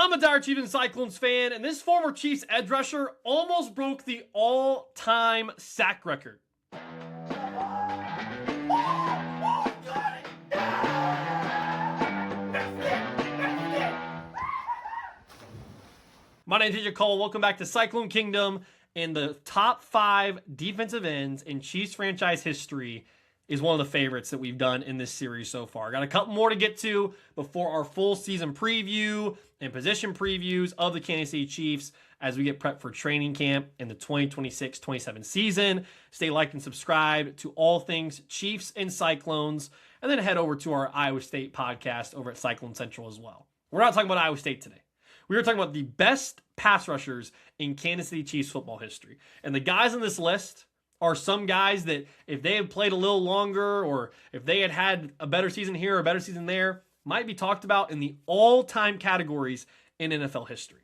I'm a dire Chiefs and Cyclones fan, and this former Chiefs edge rusher almost broke the all-time sack record. My name is TJ Cole. Welcome back to Cyclone Kingdom. And the top 5 defensive ends in Chiefs franchise history is one of the favorites that we've done in this series so far. Got a couple more to get to before our full season preview and position previews of the Kansas City Chiefs as we get prepped for training camp in the 2026-27 season. Stay liked and subscribe to all things Chiefs and Cyclones, and then head over to our Iowa State podcast over at Cyclone Central as well. We're not talking about Iowa State today. We were talking about the best pass rushers in Kansas City Chiefs football history. And the guys on this list are some guys that if they had played a little longer or if they had had a better season here or a better season there, might be talked about in the all-time categories in NFL history.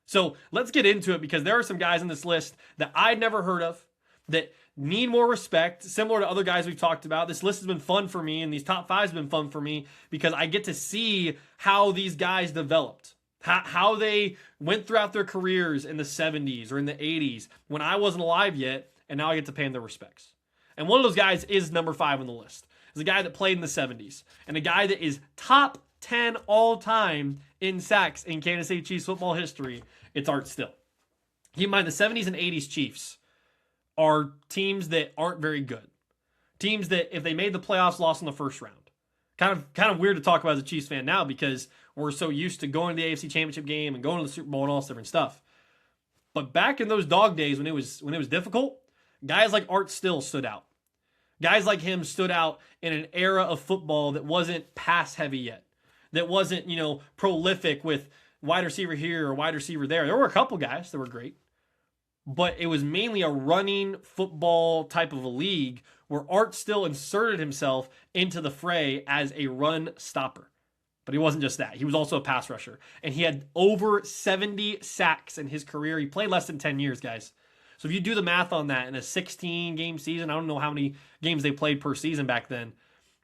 So let's get into it because there are some guys on this list that I'd never heard of that need more respect, similar to other guys we've talked about. This list has been fun for me, and these top 5 have been fun for me because I get to see how these guys developed. How they went throughout their careers in the 70s or in the 80s when I wasn't alive yet, and now I get to pay them their respects. And one of those guys is number 5 on the list. It's a guy that played in the 70s, and a guy that is top 10 all-time in sacks in Kansas City Chiefs football history. It's Art Still. Keep in mind, the 70s and 80s Chiefs are teams that aren't very good. Teams that, if they made the playoffs, lost in the first round. Kind of weird to talk about as a Chiefs fan now because we're so used to going to the AFC Championship game and going to the Super Bowl and all this different stuff. But back in those dog days when it was difficult, guys like Art Still stood out. Guys like him stood out in an era of football that wasn't pass heavy yet. That wasn't, prolific with wide receiver here or wide receiver there. There were a couple guys that were great. But it was mainly a running football type of a league where Art Still inserted himself into the fray as a run stopper. But he wasn't just that. He was also a pass rusher. And he had over 70 sacks in his career. He played less than 10 years, guys. So if you do the math on that in a 16-game season, I don't know how many games they played per season back then,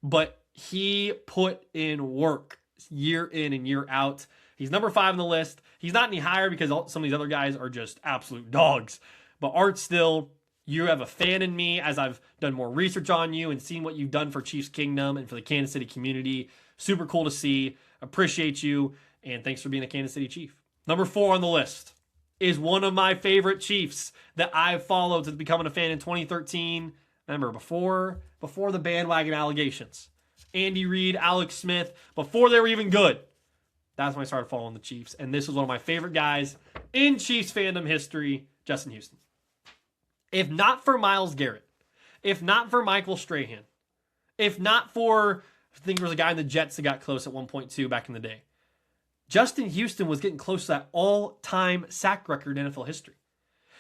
but he put in work year in and year out. He's number 5 on the list. He's not any higher because some of these other guys are just absolute dogs. But Art Still, you have a fan in me as I've done more research on you and seen what you've done for Chiefs Kingdom and for the Kansas City community. Super cool to see. Appreciate you. And thanks for being a Kansas City Chief. Number 4 on the list is one of my favorite Chiefs that I've followed since becoming a fan in 2013. Remember, before the bandwagon allegations. Andy Reid, Alex Smith, before they were even good. That's when I started following the Chiefs. And this was one of my favorite guys in Chiefs fandom history, Justin Houston. If not for Myles Garrett, if not for Michael Strahan, if not for, I think there was a guy in the Jets that got close at 1.2 back in the day, Justin Houston was getting close to that all-time sack record in NFL history.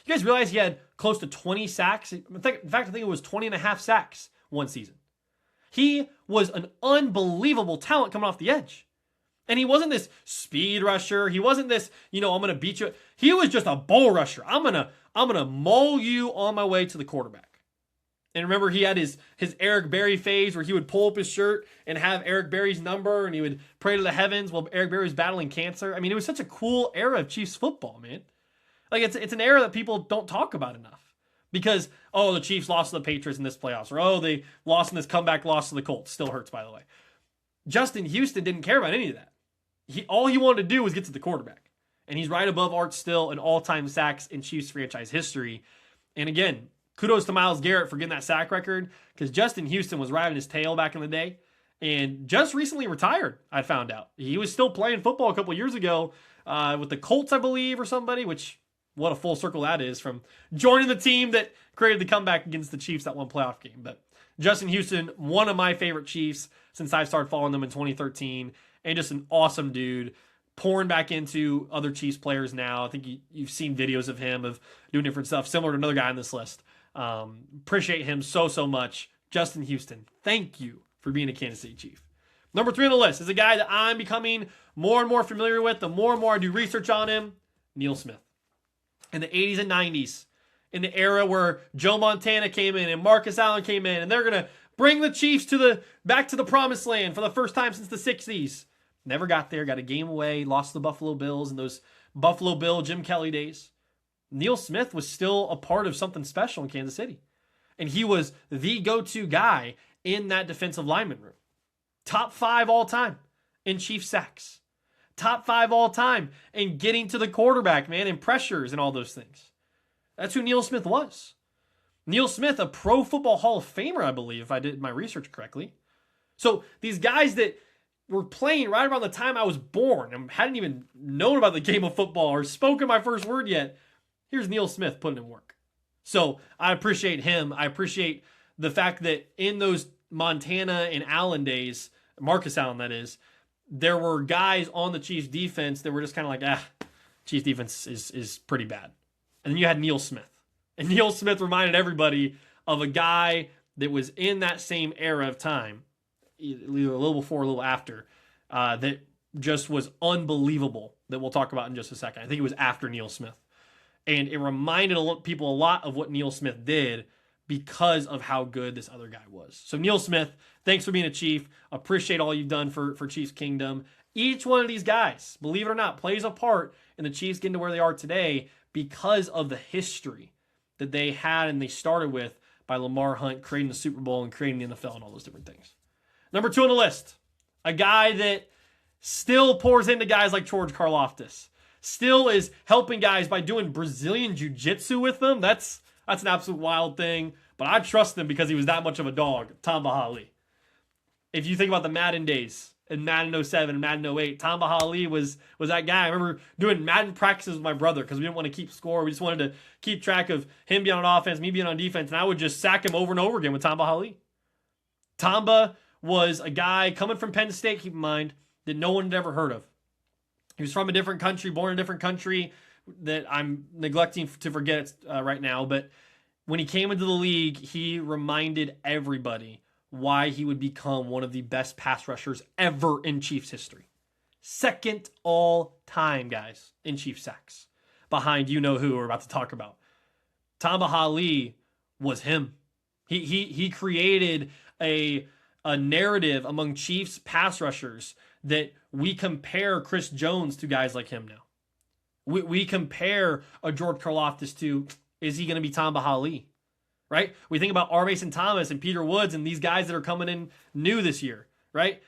You guys realize he had close to 20 sacks? In fact, I think it was 20 and a half sacks one season. He was an unbelievable talent coming off the edge. And he wasn't this speed rusher. He wasn't this, I'm going to beat you. He was just a bull rusher. I'm going to maul you on my way to the quarterback. And remember, he had his Eric Berry phase where he would pull up his shirt and have Eric Berry's number and he would pray to the heavens while Eric Berry was battling cancer. I mean, it was such a cool era of Chiefs football, man. Like, it's an era that people don't talk about enough. Because, the Chiefs lost to the Patriots in this playoffs. Or, they lost in this comeback loss to the Colts. Still hurts, by the way. Justin Houston didn't care about any of that. All he wanted to do was get to the quarterback. And he's right above Art Still in all-time sacks in Chiefs franchise history. And again, kudos to Myles Garrett for getting that sack record because Justin Houston was riding his tail back in the day and just recently retired, I found out. He was still playing football a couple years ago with the Colts, I believe, or somebody, which what a full circle that is from joining the team that created the comeback against the Chiefs that one playoff game. But Justin Houston, one of my favorite Chiefs since I started following them in 2013. And just an awesome dude, pouring back into other Chiefs players now. I think you've seen videos of him of doing different stuff, similar to another guy on this list. Appreciate him so much. Justin Houston, thank you for being a Kansas City Chief. Number 3 on the list is a guy that I'm becoming more and more familiar with the more and more I do research on him, Neil Smith. In the 80s and 90s, in the era where Joe Montana came in and Marcus Allen came in, and they're going to bring the Chiefs back to the promised land for the first time since the 60s. Never got there. Got a game away. Lost to the Buffalo Bills in those Buffalo Bill Jim Kelly days. Neil Smith was still a part of something special in Kansas City. And he was the go-to guy in that defensive lineman room. Top 5 all time in Chiefs sacks. Top 5 all time in getting to the quarterback, man, and pressures and all those things. That's who Neil Smith was. Neil Smith, a Pro Football Hall of Famer, I believe, if I did my research correctly. So these guys that were playing right around the time I was born and hadn't even known about the game of football or spoken my first word yet, here's Neil Smith putting in work. So I appreciate him. I appreciate the fact that in those Montana and Allen days, Marcus Allen that is, there were guys on the Chiefs defense that were just kind of like, Chiefs defense is pretty bad. And then you had Neil Smith. And Neil Smith reminded everybody of a guy that was in that same era of time, either a little before, a little after, that just was unbelievable, that we'll talk about in just a second. I think it was after Neil Smith. And it reminded people a lot of what Neil Smith did because of how good this other guy was. So Neil Smith, thanks for being a Chief. Appreciate all you've done for Chiefs Kingdom. Each one of these guys, believe it or not, plays a part in the Chiefs getting to where they are today because of the history that they had and they started with by Lamar Hunt creating the Super Bowl and creating the NFL and all those different things. Number 2 on the list, a guy that still pours into guys like George Karlaftis. Still is helping guys by doing Brazilian Jiu-Jitsu with them. That's an absolute wild thing. But I trust him because he was that much of a dog, Tamba Hali. If you think about the Madden days, in Madden 07 and Madden 08, Tamba Hali was that guy. I remember doing Madden practices with my brother because we didn't want to keep score. We just wanted to keep track of him being on offense, me being on defense, and I would just sack him over and over again with Tamba Hali. Tamba was a guy coming from Penn State, keep in mind, that no one had ever heard of. He was from a different country, born in a different country that I'm neglecting to forget right now. But when he came into the league, he reminded everybody why he would become one of the best pass rushers ever in Chiefs history. Second all time, guys, in Chiefs sacks. Behind you-know-who we're about to talk about. Tamba Hali was him. He created a narrative among Chiefs pass rushers that we compare Chris Jones to guys like him now. We compare a George Karlaftis to, is he going to be Tamba Hali? Right? We think about R. Mason Thomas and Peter Woods and these guys that are coming in new this year, right?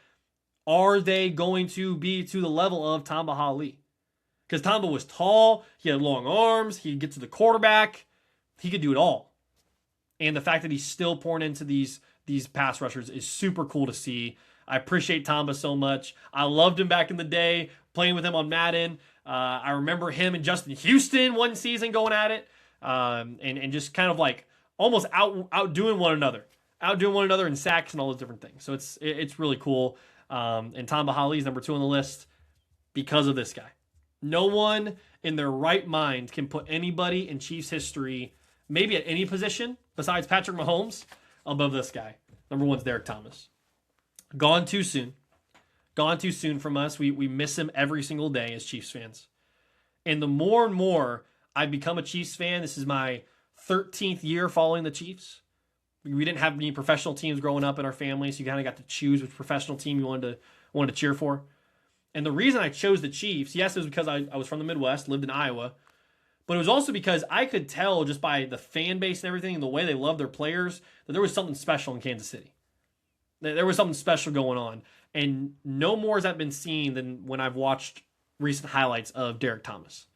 Are they going to be to the level of Tamba Hali? Because Tamba was tall, he had long arms, he could get to the quarterback, he could do it all. And the fact that he's still pouring into these pass rushers is super cool to see. I appreciate Tamba so much. I loved him back in the day, playing with him on Madden. I remember him and Justin Houston one season going at it, and just kind of like almost outdoing one another in sacks and all those different things. So it's really cool. And Tamba Hali is number 2 on the list because of this guy. No one in their right mind can put anybody in Chiefs history, maybe at any position besides Patrick Mahomes, above this guy. Number 1 is Derek Thomas. Gone too soon. Gone too soon from us. We miss him every single day as Chiefs fans. And the more and more I've become a Chiefs fan, this is my 13th year following the Chiefs. We didn't have any professional teams growing up in our family, so you kind of got to choose which professional team you wanted to cheer for. And the reason I chose the Chiefs, yes, it was because I was from the Midwest, lived in Iowa, but it was also because I could tell just by the fan base and everything and the way they love their players that there was something special in Kansas City. There was something special going on. And no more has that been seen than when I've watched recent highlights of Derek Thomas.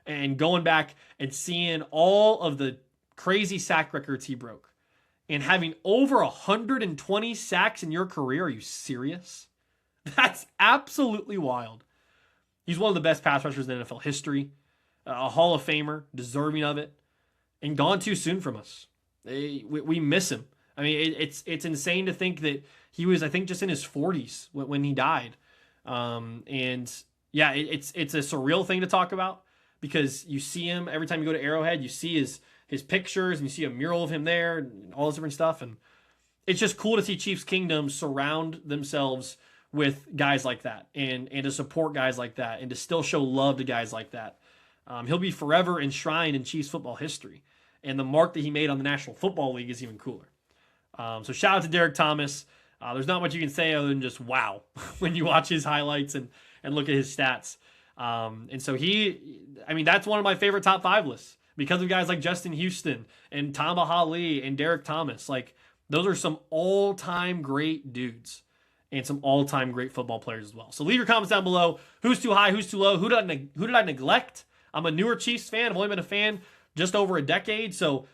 And going back and seeing all of the crazy sack records he broke. And having over 120 sacks in your career. Are you serious? That's absolutely wild. He's one of the best pass rushers in NFL history. A Hall of Famer, deserving of it. And gone too soon from us. We miss him. I mean, it's insane to think that he was, I think, just in his 40s when he died. And yeah, it's a surreal thing to talk about because you see him every time you go to Arrowhead. You see his pictures and you see a mural of him there and all this different stuff. And it's just cool to see Chiefs Kingdom surround themselves with guys like that and to support guys like that and to still show love to guys like that. He'll be forever enshrined in Chiefs football history. And the mark that he made on the National Football League is even cooler. So shout out to Derek Thomas. There's not much you can say other than just wow when you watch his highlights and look at his stats. And so that's one of my favorite top 5 lists because of guys like Justin Houston and Tamba Hali and Derek Thomas. Like, those are some all-time great dudes and some all-time great football players as well. So leave your comments down below. Who's too high? Who's too low? Who did I neglect? I'm a newer Chiefs fan. I've only been a fan just over a decade. So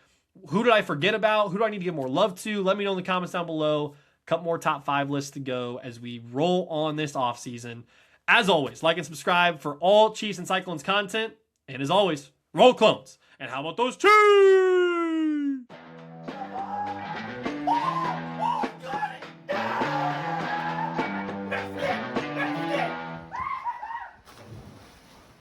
who did I forget about? Who do I need to give more love to? Let me know in the comments down below. A couple more top 5 lists to go as we roll on this offseason. As always, like and subscribe for all Chiefs and Cyclones content. And as always, roll Clones. And how about those Chiefs?